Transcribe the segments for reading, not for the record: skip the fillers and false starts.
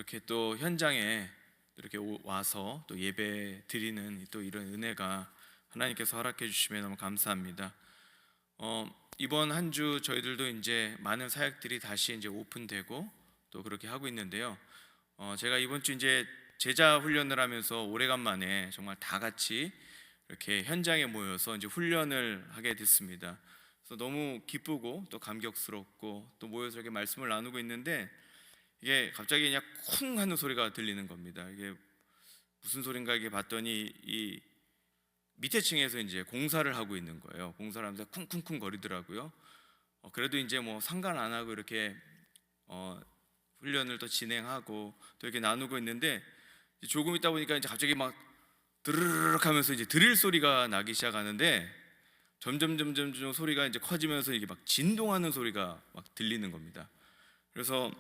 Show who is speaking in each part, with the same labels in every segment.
Speaker 1: 이렇게 또 현장에 이렇게 와서 또 예배 드리는 또 이런 은혜가 하나님께서 허락해 주시면 너무 감사합니다. 이번 한 주 저희들도 이제 많은 사역들이 다시 이제 오픈되고 또 그렇게 하고 있는데요. 제가 이번 주 이제 제자 훈련을 하면서 오래간만에 정말 다 같이 이렇게 현장에 모여서 이제 훈련을 하게 됐습니다. 그래서 너무 기쁘고 또 감격스럽고 또 모여서 이렇게 말씀을 나누고 있는데 이게 갑자기 그냥 쿵 하는 소리가 들리는 겁니다. 이게 무슨 소린가 이게 봤더니 이 밑에 층에서 이제 공사를 하고 있는 거예요. 공사를 하면서 쿵쿵쿵 거리더라고요. 그래도 이제 뭐 상관 안 하고 이렇게 훈련을 또 진행하고 또 이렇게 나누고 있는데 조금 있다 보니까 이제 갑자기 막 드르륵 하면서 이제 드릴 소리가 나기 시작하는데 점점 소리가 이제 커지면서 이게 막 진동하는 소리가 막 들리는 겁니다. 그래서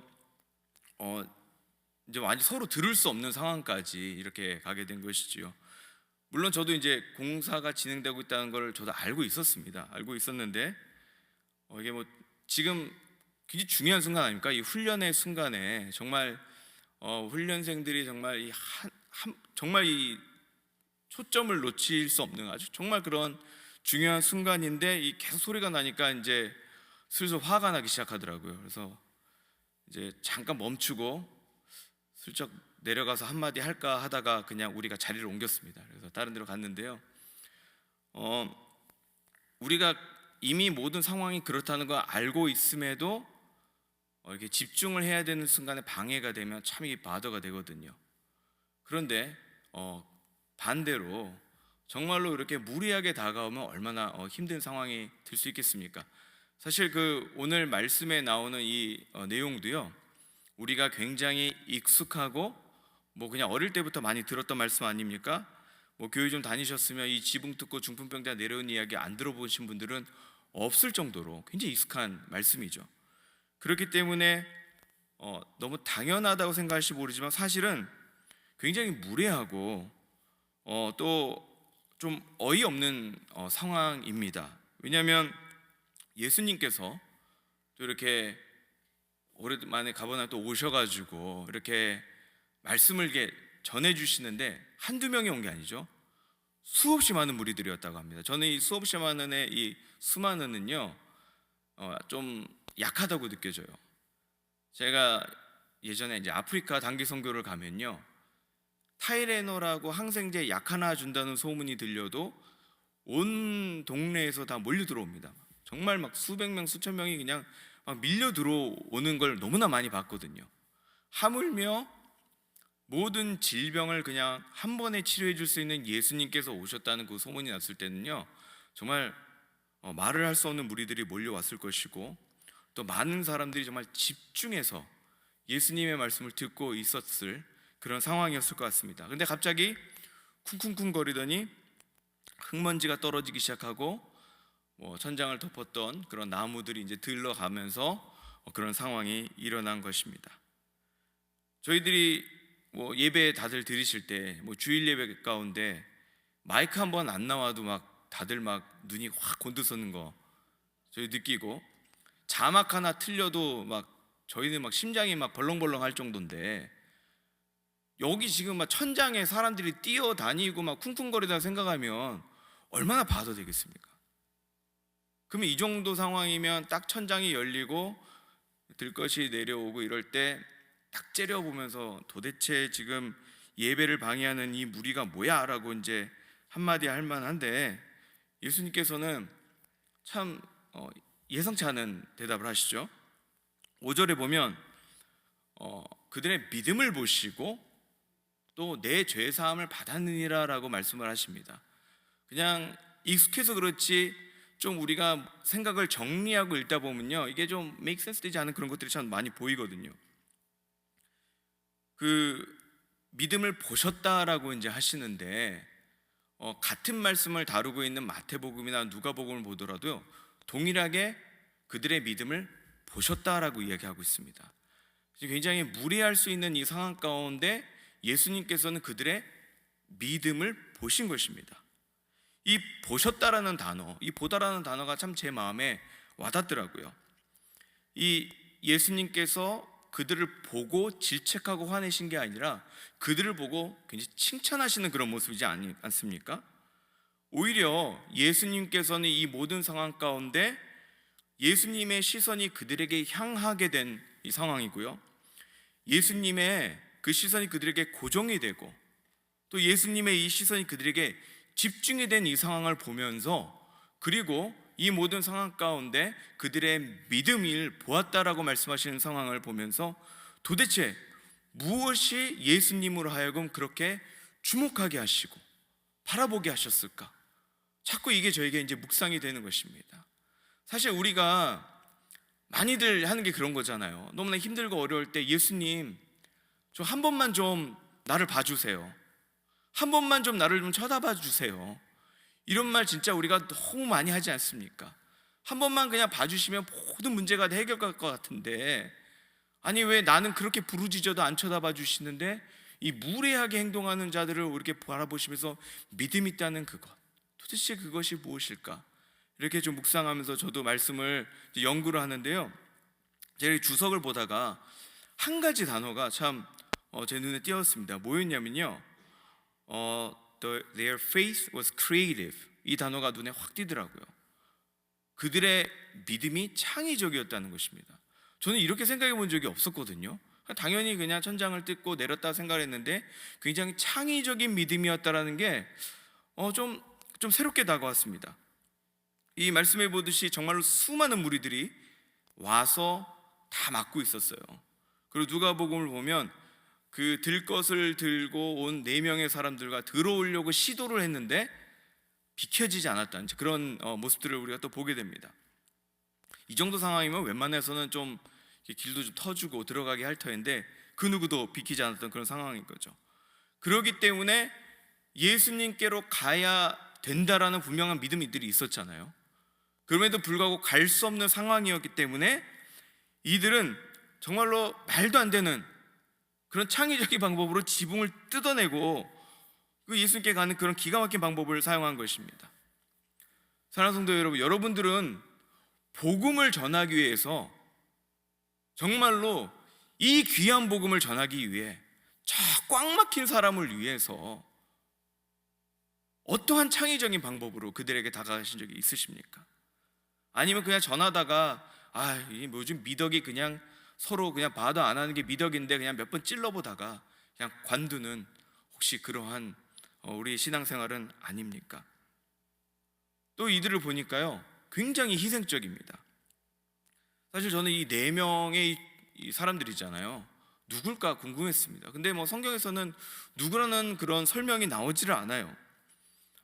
Speaker 1: 이제 완전 서로 들을 수 없는 상황까지 이렇게 가게 된 것이지요. 물론 저도 이제 공사가 진행되고 있다는 걸 저도 알고 있었습니다. 알고 있었는데 이게 뭐 지금 굉장히 중요한 순간 아닙니까? 이 훈련의 순간에 정말 훈련생들이 정말 정말 이 초점을 놓칠 수 없는 아주 정말 그런 중요한 순간인데 이 계속 소리가 나니까 이제 슬슬 화가 나기 시작하더라고요. 그래서 이제 잠깐 멈추고 슬쩍 내려가서 한마디 할까 하다가 그냥 우리가 자리를 옮겼습니다. 그래서 다른 데로 갔는데요. 우리가 이미 모든 상황이 그렇다는 걸 알고 있음에도 이렇게 집중을 해야 되는 순간에 방해가 되면 참 이게 바더가 되거든요. 그런데 반대로 정말로 이렇게 무리하게 다가오면 얼마나 힘든 상황이 될 수 있겠습니까? 사실 그 오늘 말씀에 나오는 이 내용도요, 우리가 굉장히 익숙하고 뭐 그냥 어릴 때부터 많이 들었던 말씀 아닙니까? 뭐 교회 좀 다니셨으면 이 지붕 뜯고 중풍병자 내려온 이야기 안 들어보신 분들은 없을 정도로 굉장히 익숙한 말씀이죠. 그렇기 때문에 너무 당연하다고 생각할지 모르지만 사실은 굉장히 무례하고 또 좀 어이없는 상황입니다. 왜냐하면 예수님께서 또 이렇게 오랜만에 가버나움 또 오셔가지고 이렇게 말씀을 이렇게 전해주시는데 한두 명이 온 게 아니죠. 수없이 많은 무리들이었다고 합니다. 저는 이 수없이 많은의 이 수많은은요 좀 약하다고 느껴져요. 제가 예전에 이제 아프리카 단기 선교를 가면요, 타이레놀하고 항생제 약 하나 준다는 소문이 들려도 온 동네에서 다 몰려 들어옵니다. 정말 막 수백 명 수천 명이 그냥 막 밀려 들어오는 걸 너무나 많이 봤거든요. 하물며 모든 질병을 그냥 한 번에 치료해 줄 수 있는 예수님께서 오셨다는 그 소문이 났을 때는요, 정말 말을 할 수 없는 무리들이 몰려왔을 것이고 또 많은 사람들이 정말 집중해서 예수님의 말씀을 듣고 있었을 그런 상황이었을 것 같습니다. 근데 갑자기 쿵쿵쿵 거리더니 흙먼지가 떨어지기 시작하고 뭐 천장을 덮었던 그런 나무들이 이제 들러가면서 그런 상황이 일어난 것입니다. 저희들이 뭐 예배 다들 드리실 때 뭐 주일 예배 가운데 마이크 한 번 안 나와도 막 다들 막 눈이 확 곤두서는 거 저희 느끼고, 자막 하나 틀려도 막 저희는 막 심장이 막 벌렁벌렁 할 정도인데 여기 지금 막 천장에 사람들이 뛰어다니고 막 쿵쿵거리다 생각하면 얼마나 바도 되겠습니까? 그러면 이 정도 상황이면 딱 천장이 열리고 들것이 내려오고 이럴 때 딱 째려보면서 도대체 지금 예배를 방해하는 이 무리가 뭐야? 라고 이제 한마디 할 만한데 예수님께서는 참 예상치 않은 대답을 하시죠. 5절에 보면 그들의 믿음을 보시고 또 내 죄사함을 받았느니라 라고 말씀을 하십니다. 그냥 익숙해서 그렇지 좀 우리가 생각을 정리하고 읽다 보면요, 이게 좀 make sense 되지 않은 그런 것들이 참 많이 보이거든요. 그 믿음을 보셨다라고 이제 하시는데 같은 말씀을 다루고 있는 마태복음이나 누가복음을 보더라도 동일하게 그들의 믿음을 보셨다라고 이야기하고 있습니다. 굉장히 무리할 수 있는 이 상황 가운데 예수님께서는 그들의 믿음을 보신 것입니다. 이 보셨다라는 단어, 이 보다라는 단어가 참 제 마음에 와닿더라고요. 이 예수님께서 그들을 보고 질책하고 화내신 게 아니라 그들을 보고 굉장히 칭찬하시는 그런 모습이지 않습니까? 오히려 예수님께서는 이 모든 상황 가운데 예수님의 시선이 그들에게 향하게 된 이 상황이고요, 예수님의 그 시선이 그들에게 고정이 되고 또 예수님의 이 시선이 그들에게 집중이 된 이 상황을 보면서, 그리고 이 모든 상황 가운데 그들의 믿음을 보았다라고 말씀하시는 상황을 보면서 도대체 무엇이 예수님으로 하여금 그렇게 주목하게 하시고 바라보게 하셨을까? 자꾸 이게 저에게 이제 묵상이 되는 것입니다. 사실 우리가 많이들 하는 게 그런 거잖아요. 너무나 힘들고 어려울 때 예수님, 저 한 번만 좀 나를 봐주세요. 한 번만 좀 나를 좀 쳐다봐 주세요. 이런 말 진짜 우리가 너무 많이 하지 않습니까? 한 번만 그냥 봐주시면 모든 문제가 다 해결될 것 같은데, 아니 왜 나는 그렇게 부르짖어도 안 쳐다봐 주시는데 이 무례하게 행동하는 자들을 이렇게 바라보시면서 믿음 있다는 그것, 도대체 그것이 무엇일까? 이렇게 좀 묵상하면서 저도 말씀을 연구를 하는데요, 제가 주석을 보다가 한 가지 단어가 참 제 눈에 띄었습니다. 뭐였냐면요, their faith was creative. 이 단어가 눈에 확 띄더라고요. 그들의 믿음이 창의적이었다는 것입니다. 저는 이렇게 생각해 본 적이 없었거든요. 당연히 그냥 천장을 뜯고 내렸다 생각했는데 굉장히 창의적인 믿음이었다라는 게 좀 새롭게 다가왔습니다. 이 말씀해 보듯이 정말로 수많은 무리들이 와서 다 막고 있었어요. 그리고 누가복음을 보면 그 들것을 들고 온 4명의 사람들과 들어오려고 시도를 했는데 비켜지지 않았다는 그런 모습들을 우리가 또 보게 됩니다. 이 정도 상황이면 웬만해서는 좀 길도 좀 터주고 들어가게 할 터인데 그 누구도 비키지 않았던 그런 상황인 거죠. 그렇기 때문에 예수님께로 가야 된다라는 분명한 믿음들이 있었잖아요. 그럼에도 불구하고 갈 수 없는 상황이었기 때문에 이들은 정말로 말도 안 되는 그런 창의적인 방법으로 지붕을 뜯어내고 그 예수님께 가는 그런 기가 막힌 방법을 사용한 것입니다. 사랑하는 성도 여러분, 여러분들은 복음을 전하기 위해서, 정말로 이 귀한 복음을 전하기 위해 저 꽉 막힌 사람을 위해서 어떠한 창의적인 방법으로 그들에게 다가가신 적이 있으십니까? 아니면 그냥 전하다가 이 요즘 미덕이 그냥 서로 그냥 봐도 안 하는 게 미덕인데 그냥 몇 번 찔러보다가 그냥 관두는, 혹시 그러한 우리의 신앙생활은 아닙니까? 또 이들을 보니까요, 굉장히 희생적입니다. 사실 저는 이 4명의 이 사람들이잖아요, 누굴까 궁금했습니다. 근데 성경에서는 누구라는 그런 설명이 나오지를 않아요.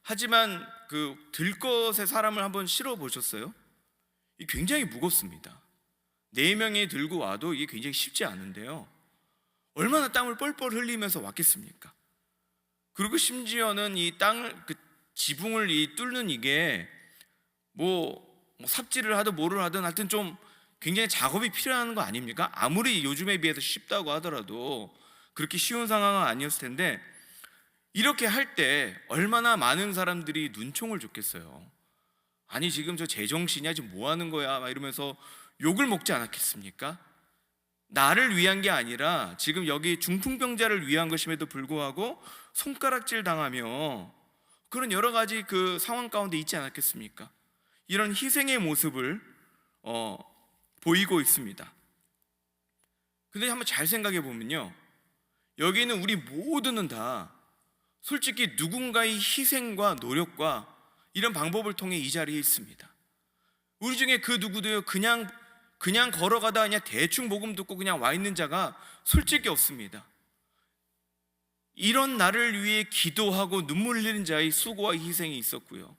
Speaker 1: 하지만 그 들것에 사람을 한번 실어 보셨어요? 굉장히 무겁습니다. 4명이 들고 와도 이게 굉장히 쉽지 않은데요, 얼마나 땀을 뻘뻘 흘리면서 왔겠습니까? 그리고 심지어는 이 땅을, 그 지붕을 뚫는 이게 삽질을 하든 뭐를 하든 하여튼 좀 굉장히 작업이 필요한 거 아닙니까? 아무리 요즘에 비해서 쉽다고 하더라도 그렇게 쉬운 상황은 아니었을 텐데, 이렇게 할 때 얼마나 많은 사람들이 눈총을 줬겠어요. 아니 지금 저 제정신이야, 지금 뭐 하는 거야, 막 이러면서 욕을 먹지 않았겠습니까? 나를 위한 게 아니라 지금 여기 중풍병자를 위한 것임에도 불구하고 손가락질 당하며 그런 여러 가지 그 상황 가운데 있지 않았겠습니까? 이런 희생의 모습을 보이고 있습니다. 근데 한번 잘 생각해 보면요, 여기 있는 우리 모두는 다 솔직히 누군가의 희생과 노력과 이런 방법을 통해 이 자리에 있습니다. 우리 중에 그 누구도요, 그냥 걸어가다 그냥 대충 복음 듣고 그냥 와 있는 자가 솔직히 없습니다. 이런 나를 위해 기도하고 눈물 흘리는 자의 수고와 희생이 있었고요,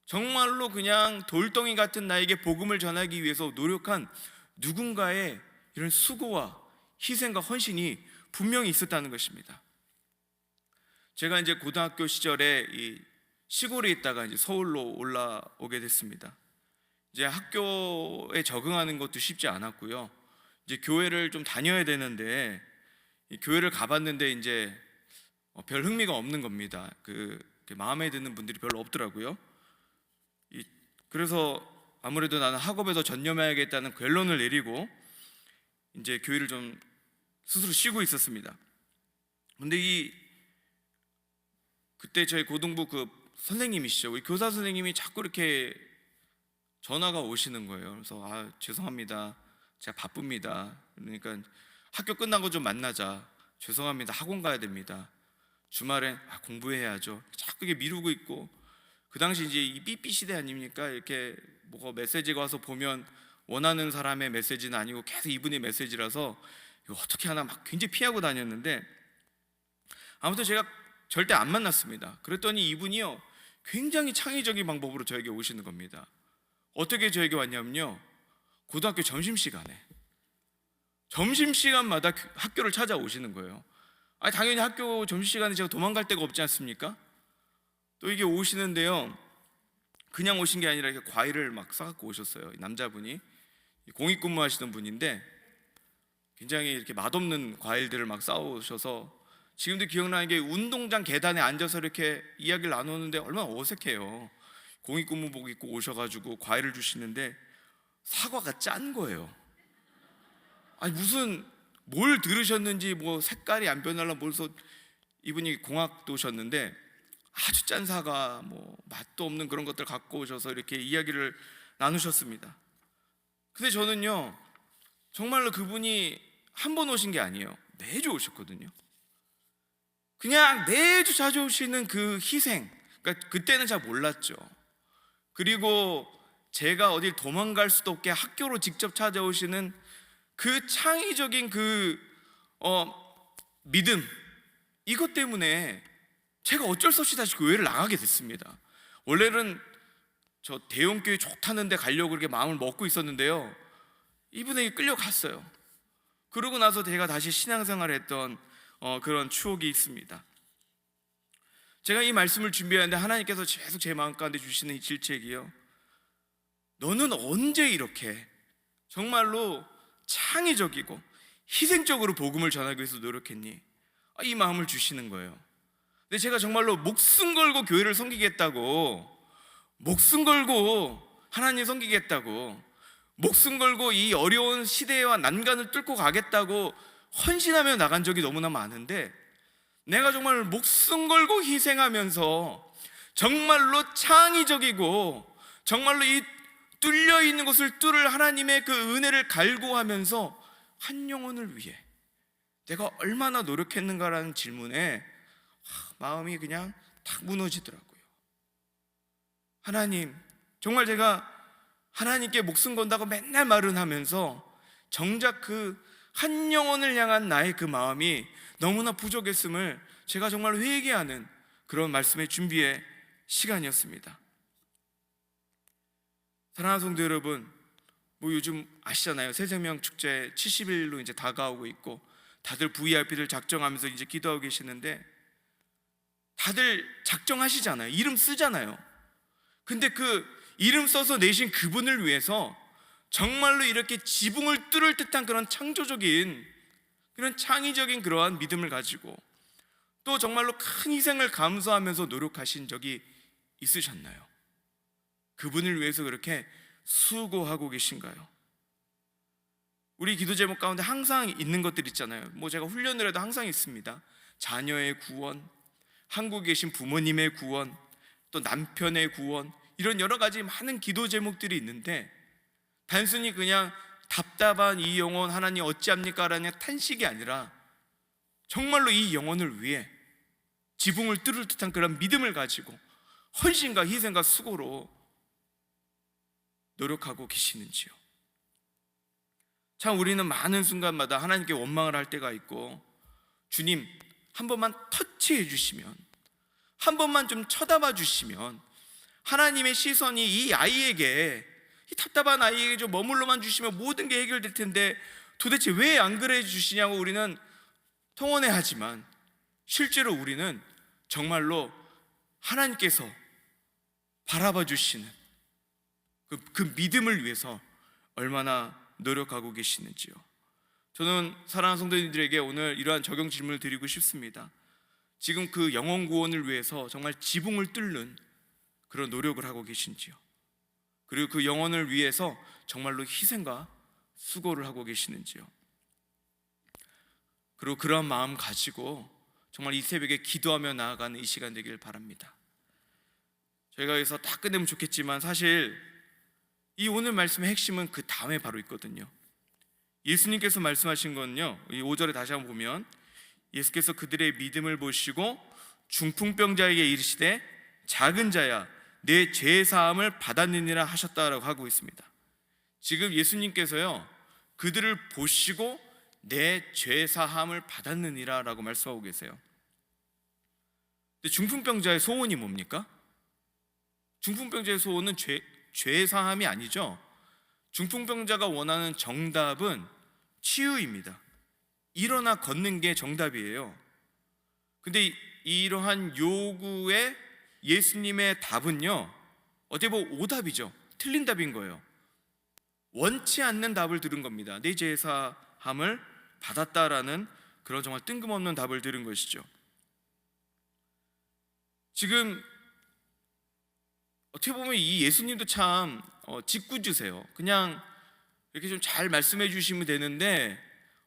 Speaker 1: 정말로 그냥 돌덩이 같은 나에게 복음을 전하기 위해서 노력한 누군가의 이런 수고와 희생과 헌신이 분명히 있었다는 것입니다. 제가 이제 고등학교 시절에 이 시골에 있다가 이제 서울로 올라오게 됐습니다. 이제 학교에 적응하는 것도 쉽지 않았고요, 이제 교회를 좀 다녀야 되는데 이 교회를 가봤는데 이제 별 흥미가 없는 겁니다. 마음에 드는 분들이 별로 없더라고요. 그래서 아무래도 나는 학업에 더 전념해야겠다는 결론을 내리고 이제 교회를 좀 스스로 쉬고 있었습니다. 근데 그때 저희 고등부 그 선생님이시죠, 우리 교사 선생님이 자꾸 이렇게 전화가 오시는 거예요. 그래서 죄송합니다, 제가 바쁩니다. 그러니까 학교 끝나고 좀 만나자. 죄송합니다, 학원 가야 됩니다. 주말엔 공부해야죠. 자꾸 이게 미루고 있고, 그 당시 이제 이 삐삐 시대 아닙니까? 이렇게 뭐가 메시지가 와서 보면 원하는 사람의 메시지는 아니고 계속 이분의 메시지라서 이거 어떻게 하나 막 굉장히 피하고 다녔는데, 아무튼 제가 절대 안 만났습니다. 그랬더니 이분이요, 굉장히 창의적인 방법으로 저에게 오시는 겁니다. 어떻게 저에게 왔냐면요, 고등학교 점심시간마다 학교를 찾아오시는 거예요. 당연히 학교 점심시간에 제가 도망갈 데가 없지 않습니까? 또 이게 오시는데요, 그냥 오신 게 아니라 이렇게 과일을 막 싸갖고 오셨어요. 남자분이 공익근무 하시던 분인데 굉장히 이렇게 맛없는 과일들을 막 싸오셔서, 지금도 기억나는 게 운동장 계단에 앉아서 이렇게 이야기를 나누는데 얼마나 어색해요. 공익근무복 입고 오셔가지고 과일을 주시는데 사과가 짠 거예요. 무슨 뭘 들으셨는지 뭐 색깔이 안 변하려고 벌써 이분이 공학도셨는데 아주 짠 사과, 뭐 맛도 없는 그런 것들 갖고 오셔서 이렇게 이야기를 나누셨습니다. 근데 저는요, 정말로 그분이 한 번 오신 게 아니에요. 매주 오셨거든요. 그냥 매주 자주 오시는 그 희생, 그러니까 그때는 잘 몰랐죠. 그리고 제가 어딜 도망갈 수도 없게 학교로 직접 찾아오시는 그 창의적인 믿음, 이것 때문에 제가 어쩔 수 없이 다시 교회를 나가게 됐습니다. 원래는 저 대형교회 좋다는 데 가려고 그렇게 마음을 먹고 있었는데요, 이분에게 끌려갔어요. 그러고 나서 제가 다시 신앙생활을 했던 그런 추억이 있습니다. 제가 이 말씀을 준비하는데 하나님께서 계속 제 마음 가운데 주시는 이 질책이요, 너는 언제 이렇게 정말로 창의적이고 희생적으로 복음을 전하기 위해서 노력했니? 이 마음을 주시는 거예요. 근데 제가 정말로 목숨 걸고 교회를 섬기겠다고, 목숨 걸고 하나님 섬기겠다고, 목숨 걸고 이 어려운 시대와 난간을 뚫고 가겠다고 헌신하며 나간 적이 너무나 많은데, 내가 정말 목숨 걸고 희생하면서 정말로 창의적이고 정말로 이 뚫려 있는 것을 뚫을 하나님의 그 은혜를 갈구하면서 한 영혼을 위해 내가 얼마나 노력했는가라는 질문에 마음이 그냥 탁 무너지더라고요. 하나님, 정말 제가 하나님께 목숨 건다고 맨날 말은 하면서 정작 그 한 영혼을 향한 나의 그 마음이 너무나 부족했음을 제가 정말 회개하는 그런 말씀의 준비의 시간이었습니다. 사랑하는 성도 여러분, 뭐 요즘 아시잖아요. 새생명 축제 70일로 이제 다가오고 있고, 다들 VIP들 작정하면서 이제 기도하고 계시는데, 다들 작정하시잖아요. 이름 쓰잖아요. 근데 그 이름 써서 내신 그분을 위해서 정말로 이렇게 지붕을 뚫을 듯한 그런 창조적인, 그런 창의적인 그러한 믿음을 가지고 또 정말로 큰 희생을 감수하면서 노력하신 적이 있으셨나요? 그분을 위해서 그렇게 수고하고 계신가요? 우리 기도 제목 가운데 항상 있는 것들 있잖아요. 뭐 제가 훈련을 해도 항상 있습니다. 자녀의 구원, 한국에 계신 부모님의 구원, 또 남편의 구원, 이런 여러 가지 많은 기도 제목들이 있는데, 단순히 그냥 답답한 이 영혼 하나님 어찌합니까? 라는 탄식이 아니라 정말로 이 영혼을 위해 지붕을 뚫을 듯한 그런 믿음을 가지고 헌신과 희생과 수고로 노력하고 계시는지요? 참, 우리는 많은 순간마다 하나님께 원망을 할 때가 있고, 주님 한 번만 터치해 주시면, 한 번만 좀 쳐다봐 주시면, 하나님의 시선이 이 아이에게, 이 답답한 아이에게 좀 머물러만 주시면 모든 게 해결될 텐데 도대체 왜 안 그래 주시냐고 우리는 통원해 하지만, 실제로 우리는 정말로 하나님께서 바라봐 주시는 그 믿음을 위해서 얼마나 노력하고 계시는지요. 저는 사랑하는 성도님들에게 오늘 이러한 적용 질문을 드리고 싶습니다. 지금 그 영혼 구원을 위해서 정말 지붕을 뚫는 그런 노력을 하고 계신지요? 그리고 그 영혼을 위해서 정말로 희생과 수고를 하고 계시는지요? 그리고 그런 마음 가지고 정말 이 새벽에 기도하며 나아가는 이 시간 되길 바랍니다. 저희가 여기서 다 끝내면 좋겠지만 사실 이 오늘 말씀의 핵심은 그 다음에 바로 있거든요. 예수님께서 말씀하신 건요, 이 5절에 다시 한번 보면 예수께서 그들의 믿음을 보시고 중풍병자에게 이르시되 작은 자야 내 죄 사함을 받았느니라 하셨다라고 하고 있습니다. 지금 예수님께서요 그들을 보시고 내 죄 사함을 받았느니라 라고 말씀하고 계세요. 근데 중풍병자의 소원이 뭡니까? 중풍병자의 소원은 죄 사함이 아니죠. 중풍병자가 원하는 정답은 치유입니다. 일어나 걷는 게 정답이에요. 근데 이러한 요구에 예수님의 답은요 어떻게 보면 오답이죠. 틀린 답인 거예요. 원치 않는 답을 들은 겁니다. 내 죄 사함을 받았다라는 그런 정말 뜬금없는 답을 들은 것이죠. 지금 어떻게 보면 이 예수님도 참 짓궂으세요. 그냥 이렇게 좀 잘 말씀해 주시면 되는데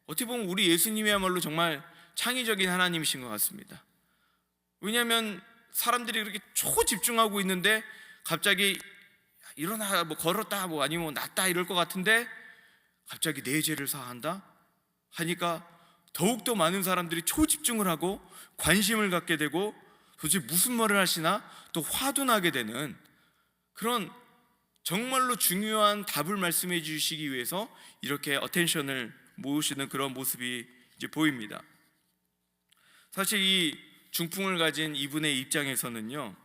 Speaker 1: 어떻게 보면 우리 예수님이야말로 정말 창의적인 하나님이신 것 같습니다. 왜냐하면 사람들이 그렇게 초집중하고 있는데 갑자기 일어나 뭐 걸었다 뭐 아니면 낫다 이럴 것 같은데 갑자기 내 죄를 사한다 하니까 더욱더 많은 사람들이 초집중을 하고 관심을 갖게 되고 도대체 무슨 말을 하시나 또 화도 나게 되는 그런 정말로 중요한 답을 말씀해 주시기 위해서 이렇게 어텐션을 모으시는 그런 모습이 이제 보입니다. 사실 이 중풍을 가진 이분의 입장에서는요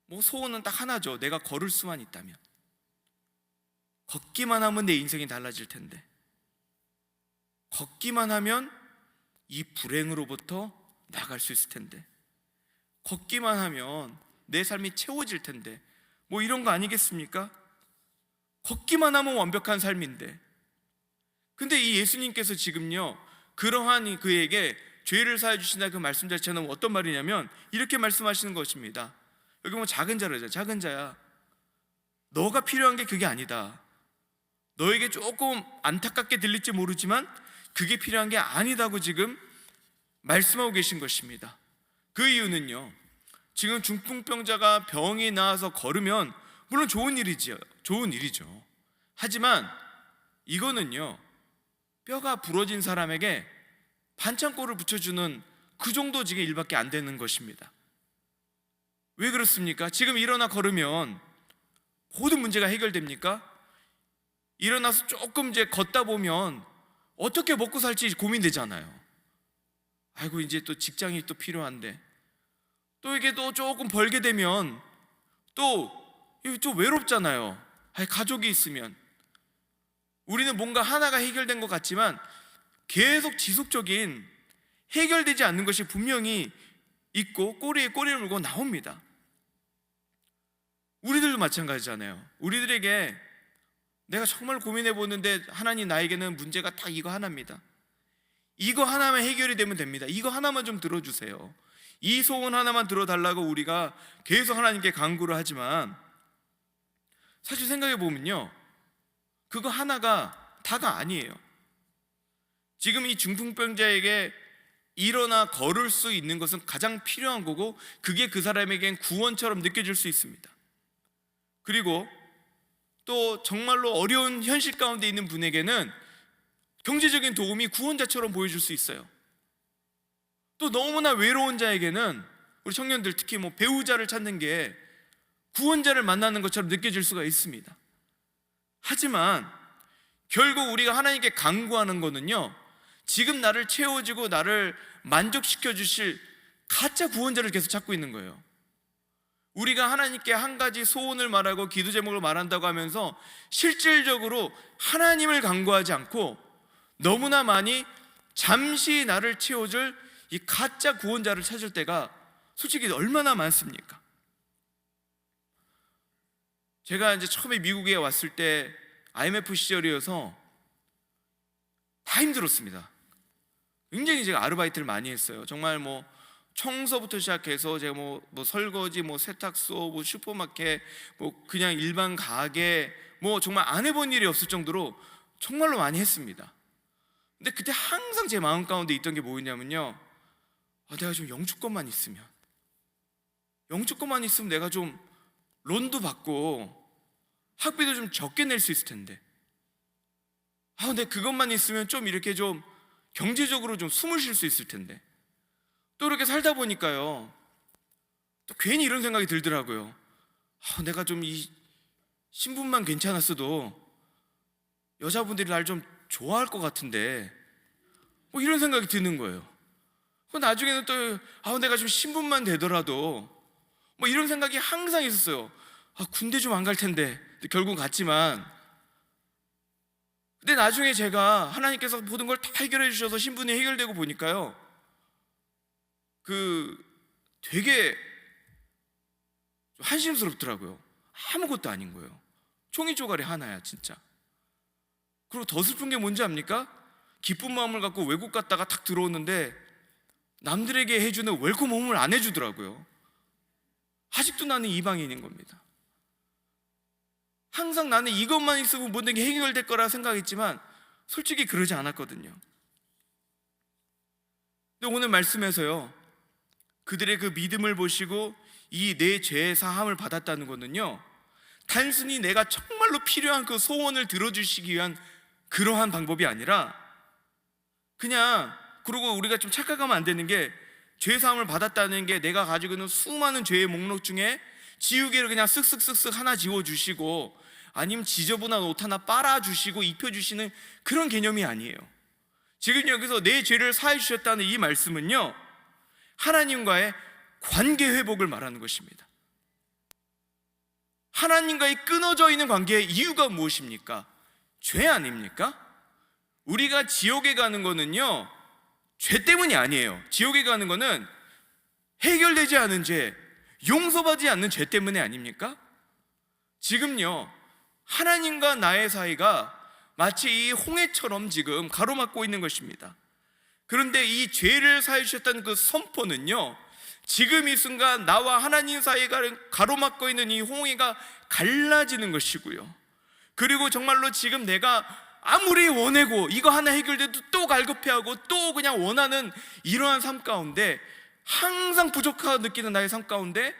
Speaker 1: 뭐 소원은 딱 하나죠. 내가 걸을 수만 있다면, 걷기만 하면 내 인생이 달라질 텐데, 걷기만 하면 이 불행으로부터 나갈 수 있을 텐데, 걷기만 하면 내 삶이 채워질 텐데, 뭐 이런 거 아니겠습니까? 걷기만 하면 완벽한 삶인데. 근데 이 예수님께서 지금요 그러한 그에게 죄를 사해 주신다 그 말씀 자체는 어떤 말이냐면 이렇게 말씀하시는 것입니다. 여기 보면 작은 자라죠. 작은 자야, 너가 필요한 게 그게 아니다. 너에게 조금 안타깝게 들릴지 모르지만 그게 필요한 게 아니다고 지금 말씀하고 계신 것입니다. 그 이유는요, 지금 중풍병자가 병이 나아서 걸으면 물론 좋은 일이죠. 하지만 이거는요 뼈가 부러진 사람에게 반창고를 붙여주는 그 정도 지금 일밖에 안 되는 것입니다. 왜 그렇습니까? 지금 일어나 걸으면 모든 문제가 해결됩니까? 일어나서 조금 이제 걷다 보면 어떻게 먹고 살지 고민되잖아요. 아이고 이제 또 직장이 또 필요한데, 또 이게 또 조금 벌게 되면 또 외롭잖아요. 가족이 있으면 우리는 뭔가 하나가 해결된 것 같지만 계속 지속적인 해결되지 않는 것이 분명히 있고 꼬리에 꼬리를 물고 나옵니다. 우리들도 마찬가지잖아요. 우리들에게 내가 정말 고민해 보는데 하나님 나에게는 문제가 딱 이거 하나입니다. 이거 하나만 해결이 되면 됩니다. 이거 하나만 좀 들어주세요. 이 소원 하나만 들어달라고 우리가 계속 하나님께 간구를 하지만 사실 생각해 보면요 그거 하나가 다가 아니에요. 지금 이 중풍병자에게 일어나 걸을 수 있는 것은 가장 필요한 거고 그게 그 사람에겐 구원처럼 느껴질 수 있습니다. 그리고 또 정말로 어려운 현실 가운데 있는 분에게는 경제적인 도움이 구원자처럼 보여줄 수 있어요. 또 너무나 외로운 자에게는 우리 청년들 특히 뭐 배우자를 찾는 게 구원자를 만나는 것처럼 느껴질 수가 있습니다. 하지만 결국 우리가 하나님께 간구하는 거는요 지금 나를 채워주고 나를 만족시켜 주실 가짜 구원자를 계속 찾고 있는 거예요. 우리가 하나님께 한 가지 소원을 말하고 기도 제목을 말한다고 하면서 실질적으로 하나님을 간구하지 않고 너무나 많이 잠시 나를 채워줄 이 가짜 구원자를 찾을 때가 솔직히 얼마나 많습니까? 제가 이제 처음에 미국에 왔을 때 IMF 시절이어서 다 힘들었습니다. 굉장히 제가 아르바이트를 많이 했어요. 정말 뭐 청소부터 시작해서 제가 뭐 설거지, 뭐 세탁소, 뭐 슈퍼마켓, 뭐 그냥 일반 가게, 뭐 정말 안 해본 일이 없을 정도로 정말로 많이 했습니다. 근데 그때 항상 제 마음 가운데 있던 게 뭐였냐면요, 내가 좀 영주권만 있으면 내가 좀 론도 받고 학비도 좀 적게 낼 수 있을 텐데, 근데 그것만 있으면 좀 이렇게 좀 경제적으로 좀 숨을 쉴 수 있을 텐데. 또 이렇게 살다 보니까요, 또 괜히 이런 생각이 들더라고요. 내가 좀 이 신분만 괜찮았어도 여자분들이 날 좀 좋아할 것 같은데, 뭐 이런 생각이 드는 거예요. 나중에는 또 내가 좀 신분만 되더라도, 뭐 이런 생각이 항상 있었어요. 군대 좀 안 갈 텐데. 결국 갔지만, 근데 나중에 제가 하나님께서 모든 걸 다 해결해 주셔서 신분이 해결되고 보니까요, 되게 좀 한심스럽더라고요. 아무것도 아닌 거예요. 종이 쪼가리 하나야 진짜. 그리고 더 슬픈 게 뭔지 압니까? 기쁜 마음을 갖고 외국 갔다가 탁 들어오는데 남들에게 해주는 웰컴홈을 안 해주더라고요. 아직도 나는 이방인인 겁니다. 항상 나는 이것만 있으면 모든 게 해결될 거라 생각했지만 솔직히 그러지 않았거든요. 근데 오늘 말씀에서요, 그들의 그 믿음을 보시고 이 내 죄의 사함을 받았다는 것은요, 단순히 내가 정말로 필요한 그 소원을 들어주시기 위한 그러한 방법이 아니라, 그리고 우리가 좀 착각하면 안 되는 게, 죄 사함을 받았다는 게 내가 가지고 있는 수많은 죄의 목록 중에 지우개를 그냥 쓱쓱쓱쓱 하나 지워주시고, 아니면 지저분한 옷 하나 빨아주시고 입혀주시는 그런 개념이 아니에요. 지금 여기서 내 죄를 사해 주셨다는 이 말씀은요, 하나님과의 관계 회복을 말하는 것입니다. 하나님과의 끊어져 있는 관계의 이유가 무엇입니까? 죄 아닙니까? 우리가 지옥에 가는 거는요, 죄 때문이 아니에요. 지옥에 가는 거는 해결되지 않은 죄, 용서받지 않는 죄 때문에 아닙니까? 지금요, 하나님과 나의 사이가 마치 이 홍해처럼 지금 가로막고 있는 것입니다. 그런데 이 죄를 사해 주셨다는 그 선포는요, 지금 이 순간 나와 하나님 사이가 가로막고 있는 이 홍해가 갈라지는 것이고요, 그리고 정말로 지금 내가 아무리 원하고 이거 하나 해결돼도 또 갈급해하고 또 그냥 원하는 이러한 삶 가운데, 항상 부족하다고 느끼는 나의 삶 가운데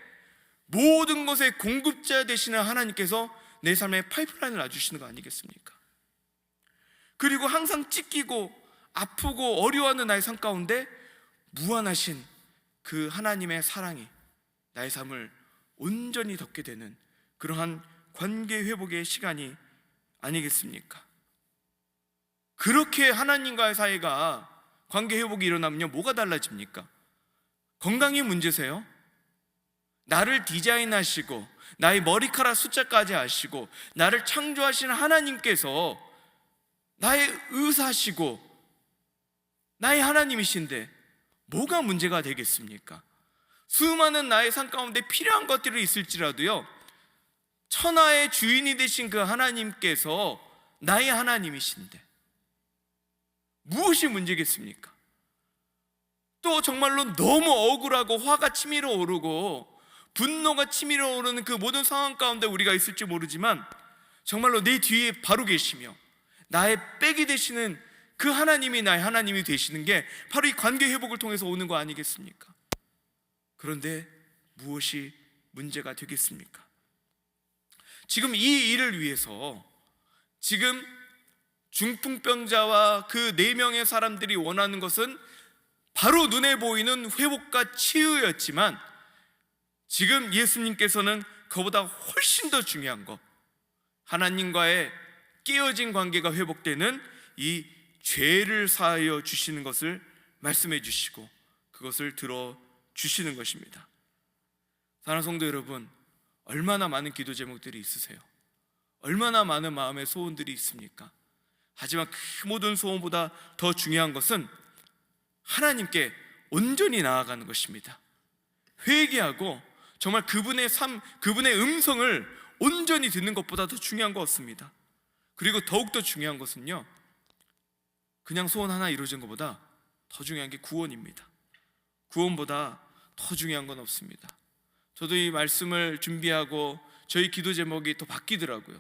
Speaker 1: 모든 것의 공급자 되시는 하나님께서 내 삶에 파이프라인을 놔주시는 거 아니겠습니까? 그리고 항상 찢기고 아프고 어려워하는 나의 삶 가운데 무한하신 그 하나님의 사랑이 나의 삶을 온전히 덮게 되는 그러한 관계 회복의 시간이 아니겠습니까? 그렇게 하나님과의 사이가 관계 회복이 일어나면요, 뭐가 달라집니까? 건강이 문제세요? 나를 디자인하시고 나의 머리카락 숫자까지 아시고 나를 창조하시는 하나님께서 나의 의사시고 나의 하나님이신데 뭐가 문제가 되겠습니까? 수많은 나의 삶 가운데 필요한 것들이 있을지라도요, 천하의 주인이 되신 그 하나님께서 나의 하나님이신데 무엇이 문제겠습니까? 또 정말로 너무 억울하고 화가 치밀어 오르고 분노가 치밀어 오르는 그 모든 상황 가운데 우리가 있을지 모르지만, 정말로 내 뒤에 바로 계시며 나의 백이 되시는 그 하나님이 나의 하나님이 되시는 게 바로 이 관계 회복을 통해서 오는 거 아니겠습니까? 그런데 무엇이 문제가 되겠습니까? 지금 이 일을 위해서 지금 중풍병자와 그 4명의 사람들이 원하는 것은 바로 눈에 보이는 회복과 치유였지만, 지금 예수님께서는 그보다 훨씬 더 중요한 것, 하나님과의 깨어진 관계가 회복되는 이 죄를 사하여 주시는 것을 말씀해 주시고 그것을 들어 주시는 것입니다. 사랑하는 성도 여러분, 얼마나 많은 기도 제목들이 있으세요? 얼마나 많은 마음의 소원들이 있습니까? 하지만 그 모든 소원보다 더 중요한 것은 하나님께 온전히 나아가는 것입니다. 회개하고 정말 그분의 삶, 그분의 음성을 온전히 듣는 것보다 더 중요한 것 같습니다. 그리고 더욱더 중요한 것은요, 그냥 소원 하나 이루어진 것보다 더 중요한 게 구원입니다. 구원보다 더 중요한 건 없습니다. 저도 이 말씀을 준비하고 저희 기도 제목이 더 바뀌더라고요.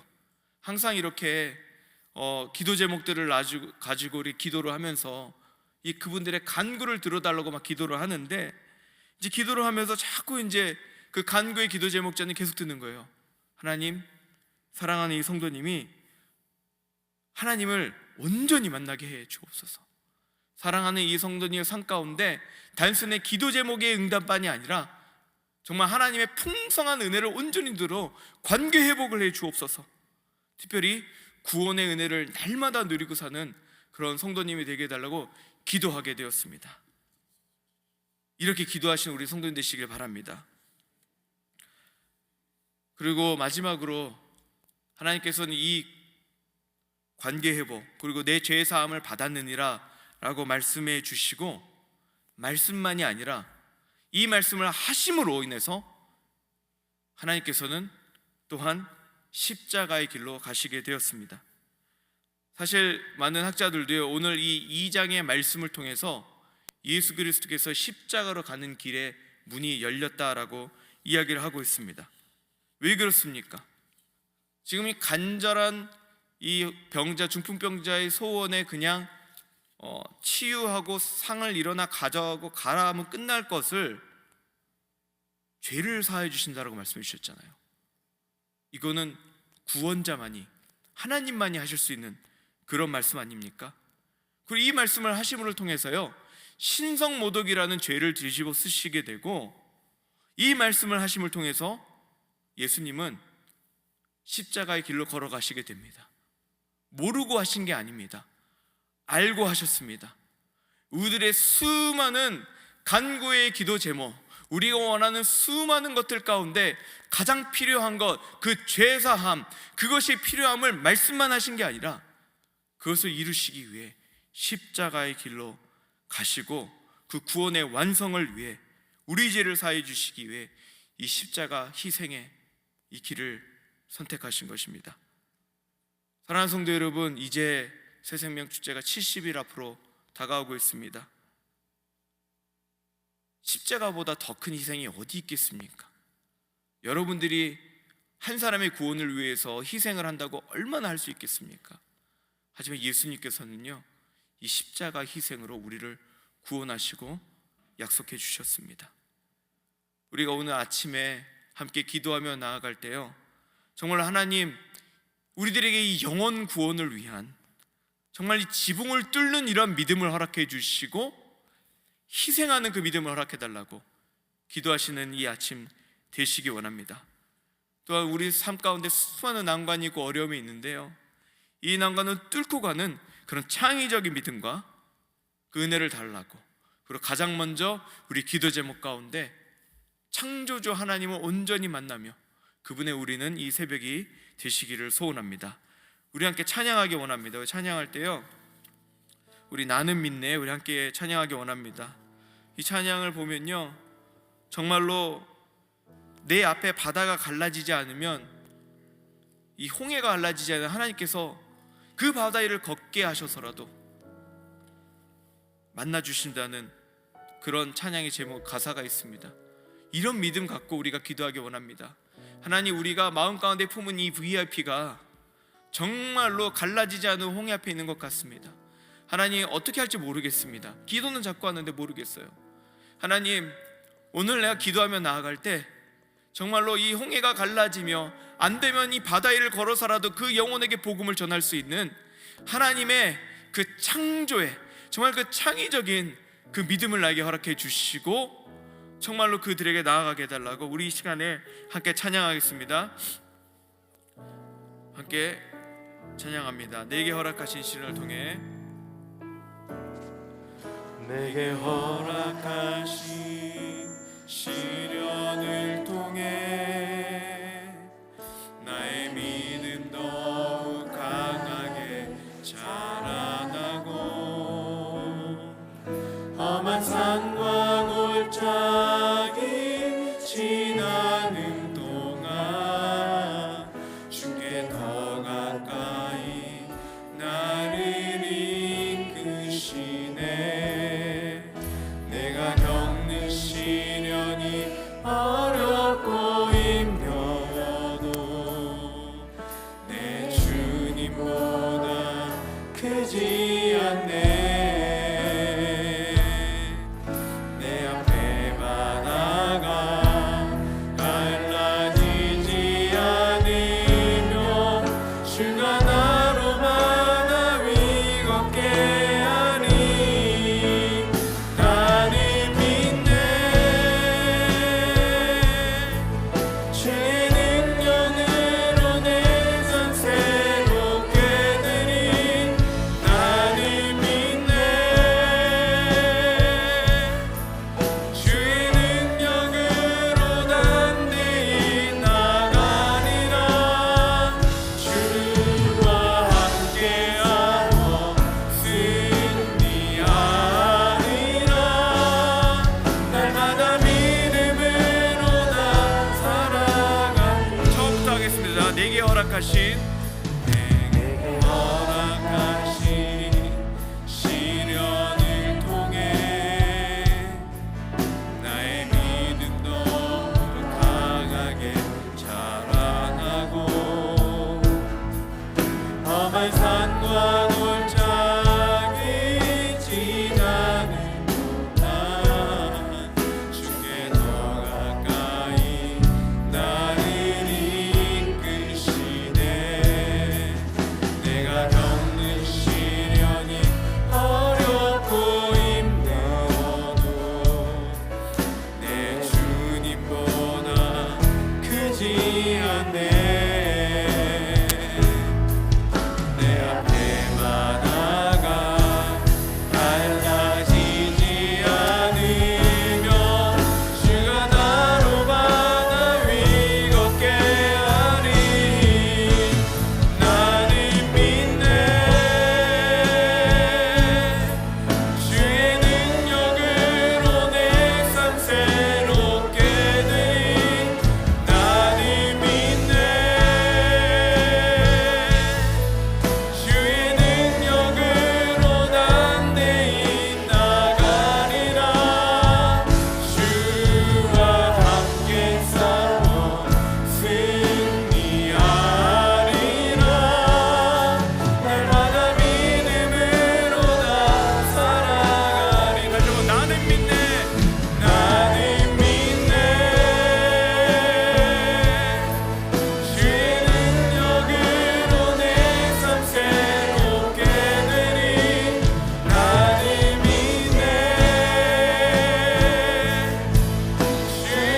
Speaker 1: 항상 이렇게 기도 제목들을 가지고 우리 기도를 하면서 이 그분들의 간구를 들어달라고 막 기도를 하는데, 이제 기도를 하면서 자꾸 이제 그 간구의 기도 제목자는 계속 듣는 거예요. 하나님, 사랑하는 이 성도님이 하나님을 온전히 만나게 해 주옵소서. 사랑하는 이 성도님의 삶 가운데 단순히 기도 제목의 응답만이 아니라 정말 하나님의 풍성한 은혜를 온전히 들어 관계 회복을 해 주옵소서. 특별히 구원의 은혜를 날마다 누리고 사는 그런 성도님이 되게 해달라고 기도하게 되었습니다. 이렇게 기도하시는 우리 성도님 되시길 바랍니다. 그리고 마지막으로 하나님께서는 이 관계 회복, 그리고 내 죄 사함을 받았느니라 라고 말씀해 주시고, 말씀만이 아니라 이 말씀을 하심으로 인해서 하나님께서는 또한 십자가의 길로 가시게 되었습니다. 사실 많은 학자들도요, 오늘 이 2장의 말씀을 통해서 예수 그리스도께서 십자가로 가는 길에 문이 열렸다라고 이야기를 하고 있습니다. 왜 그렇습니까? 지금 이 간절한 이 병자, 중풍병자의 소원에 그냥 치유하고 상을 일어나 가져가고 가라 하면 끝날 것을 죄를 사해 주신다라고 말씀해 주셨잖아요. 이거는 구원자만이, 하나님만이 하실 수 있는 그런 말씀 아닙니까? 그리고 이 말씀을 하심을 통해서요, 신성모독이라는 죄를 뒤집어 쓰시게 되고, 이 말씀을 하심을 통해서 예수님은 십자가의 길로 걸어가시게 됩니다. 모르고 하신 게 아닙니다. 알고 하셨습니다. 우리들의 수많은 간구의 기도 제목, 우리가 원하는 수많은 것들 가운데 가장 필요한 것, 그 죄사함, 그것이 필요함을 말씀만 하신 게 아니라 그것을 이루시기 위해 십자가의 길로 가시고, 그 구원의 완성을 위해, 우리 죄를 사해 주시기 위해 이 십자가 희생의 이 길을 선택하신 것입니다. 사랑하는 성도 여러분, 이제 새생명 축제가 70일 앞으로 다가오고 있습니다. 십자가보다 더 큰 희생이 어디 있겠습니까? 여러분들이 한 사람의 구원을 위해서 희생을 한다고 얼마나 할 수 있겠습니까? 하지만 예수님께서는요, 이 십자가 희생으로 우리를 구원하시고 약속해 주셨습니다. 우리가 오늘 아침에 함께 기도하며 나아갈 때요, 정말 하나님, 우리들에게 이 영원 구원을 위한 정말 이 지붕을 뚫는 이런 믿음을 허락해 주시고 희생하는 그 믿음을 허락해 달라고 기도하시는 이 아침 되시기 원합니다. 또한 우리 삶 가운데 수많은 난관이 있고 어려움이 있는데요, 이 난관을 뚫고 가는 그런 창의적인 믿음과 그 은혜를 달라고, 그리고 가장 먼저 우리 기도 제목 가운데 창조주 하나님을 온전히 만나며 그분의 우리는 이 새벽이 되시기를 소원합니다. 우리 함께 찬양하기 원합니다. 찬양할 때요, 우리 나는 믿네, 우리 함께 찬양하기 원합니다. 이 찬양을 보면요, 정말로 내 앞에 바다가 갈라지지 않으면, 이 홍해가 갈라지지 않으면 하나님께서 그 바다 위를 걷게 하셔서라도 만나주신다는 그런 찬양의 제목, 가사가 있습니다. 이런 믿음 갖고 우리가 기도하기 원합니다. 하나님, 우리가 마음 가운데 품은 이 VIP가 정말로 갈라지지 않은 홍해 앞에 있는 것 같습니다. 하나님, 어떻게 할지 모르겠습니다. 기도는 자꾸 하는데 모르겠어요. 하나님, 오늘 내가 기도하며 나아갈 때 정말로 이 홍해가 갈라지며 안 되면 이 바다 위를 걸어서라도 그 영혼에게 복음을 전할 수 있는 하나님의 그 창조의, 정말 그 창의적인 그 믿음을 나에게 허락해 주시고 정말로 그들에게 나아가게 해달라고 우리 이 시간에 함께 찬양하겠습니다. 함께 찬양합니다. 내게 허락하신 시련을 통해, 내게 허락하신 시련을 통해 나의 믿음 더욱 강하게 자라나고, 험한 산과 골짜기 지나는 동안 주께 더 가까이 나를 이끄시네. 내가 겪는 시련이 어렵고 힘겨워도 내 주님보다 허락하신 시련을 통해 나의 믿음도 강하게 자라나고 험한 산과 골짜기 지나는 난 주께 더 가까이 나를 이끄시네. 내가 겪는 시련이 어렵고 힘들어도 내 주님보다 크지 않네. 내 앞에 바다가 갈라지지 않으며 주가 나로 바다 위 걷게 하리. 나는 믿네. 주의 능력으로 내 삶 새롭게 되리. 나는 믿네. 주의 능력으로 난 내일 나가리라. 주와 함께 싸워 승리하리라. 날마다 믿음으로 나 살아가리. 다시 한번 나는 믿네. 나는 믿네. 주의 능력으로 내 삶 새롭게 되리. 나는 믿네. 주의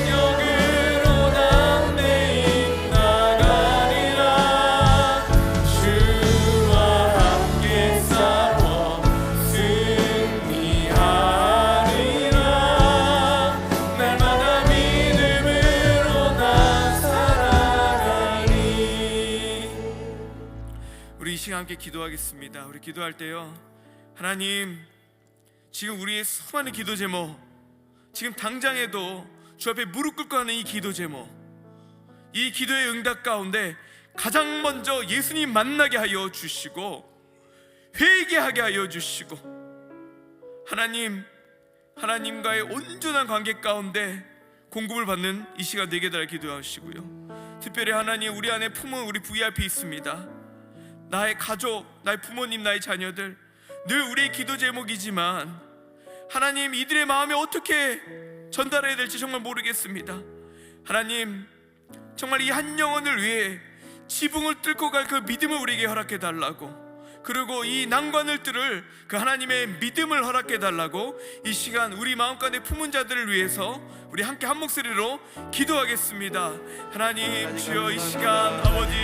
Speaker 1: 능력으로 난 내일 나가리라. 주와 함께 싸워 승리하리라. 날마다 믿음으로 나 살아가리. 우리 이 시간 함께 기도하겠습니다. 우리 기도할 때요, 하나님, 지금 우리의 수많은 기도 제목, 지금 당장에도 주 앞에 무릎 꿇고 하는 이 기도 제목, 이 기도의 응답 가운데 가장 먼저 예수님 만나게 하여 주시고 회개하게 하여 주시고, 하나님과의 온전한 관계 가운데 공급을 받는 이 시간 되게 달라 기도하시고요. 특별히 하나님, 우리 안에 품은 우리 VIP 있습니다. 나의 가족, 나의 부모님, 나의 자녀들, 늘 우리의 기도 제목이지만 하나님, 이들의 마음에 어떻게 전달해야 될지 정말 모르겠습니다. 하나님, 정말 이 한 영혼을 위해 지붕을 뚫고 갈 그 믿음을 우리에게 허락해 달라고, 그리고 이 난관을 뚫을 그 하나님의 믿음을 허락해 달라고 이 시간 우리 마음가운데 품은 자들을 위해서 우리 함께 한 목소리로 기도하겠습니다. 하나님, 주여 이 시간 아버지